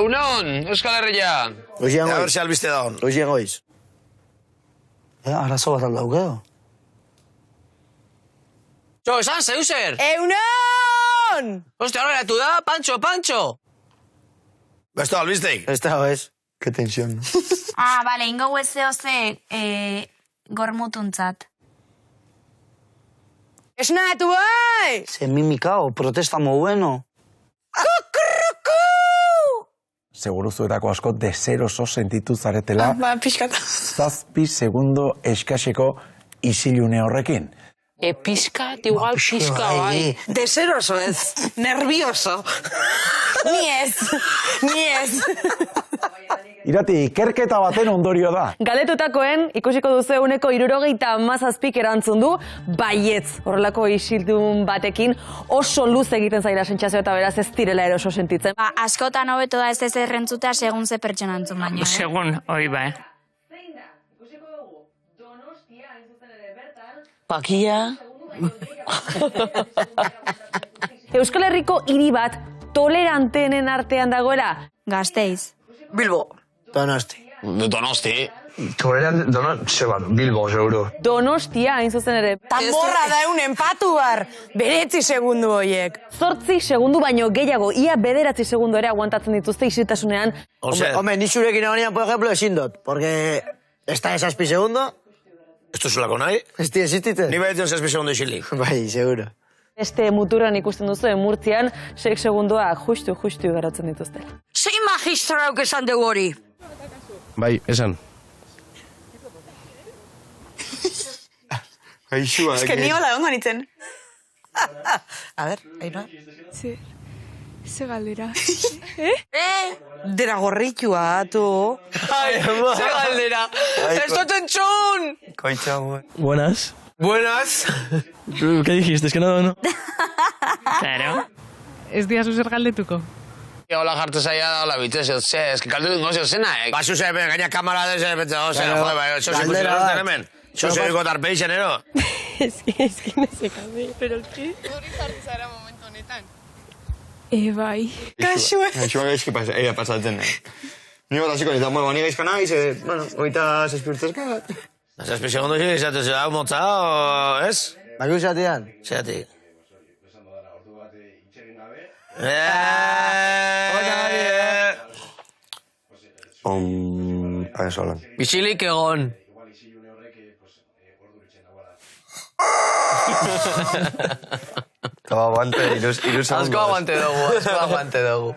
Egunon, Euskal Herria. Goizian A goiz. ver si albiste da hon. Goizian goiz. Arazo bat aldaukedo. Jo, esan, zeuser! Eunon! Ostia, hori gatu da, Pantxo! Beste albisteik. Ez da, ez. Ke tensión. Bale, ingo huezeo gormutuntzat. Esnatu bai! Se mimikao, protesta mo bueno. Seguruzuetako asko deseroso sentitu zaretela Pixkata. 7 segundo eskaseko isilune horrekin. Pizkat, igual pizka, bai. Deseroso ez. Nervioso. Ni ez. Irati, ikerketa baten ondorio da. Galdetutakoen, ikusiko duzu 67 erantzun du, baietz. Horrelako isildun batekin oso luz egiten zaila sentsazio eta beraz ez direla eroso sentitzen. Askotan hobeto da ez errentzuta segun ze pertsona antzun baino. Segun, hori bai. Pakia. Euskal Herriko hiri bat toleranteenen artean dagoela. Gasteiz. Bilbo. Donosti. Donosti. Bilbo, seguro. Donostia, hain zuzen ere. Tamborra da empatu bar. 9 segundu hoiek. 8 segundu baino gehiago, ia 9 segundu ere aguantatzen dituzte isiltasunean. Hombre, ni zurekin egonean, por ejemplo, ezin dut. Porque esta es 6 segundo. Ez duzulako nahi? Ez di existiten. Ni behitzen 6 segundo isilik. Bai, seguro. Beste muturran ikusten duzu, Murtzian, 6 segundua justu geratzen dituztela. Zein magistrauk esan dugu hori? Bai, esan. Gaixua. Ez que ni hola ongo nitzen. A ver, Ainhoa. Ze galdera. Dera gorritua, tu. Ze galdera. Ez dut entzun! Buenas. Buenas. ¿Qué dijiste? Es que no... Claro. Ez diazu zer galdetuko. Hola jartu zaila da, hola bitez, ez que kaldu dingo zena, Basu ze, gaina kamara de ze, ose, Claro. joder, bai, sosi Galdera ikusi bat. hemen. Sosi iko tarpeixen, ero? Ez que no se cabe, pero el que... Hori jarri zara momentu honetan. Bai. Kasue. Gaixoa gaizki pasatzen. Ni bat hasiko nintzen, ni gaizka naiz, bueno, oita 6 urtezka. 6 segundo isilik izatu ze hau motza, o, ez? Baki usatean? Zeatik. Solan. Isilik egon. Estaba aguante, irus Asko aguante dugu.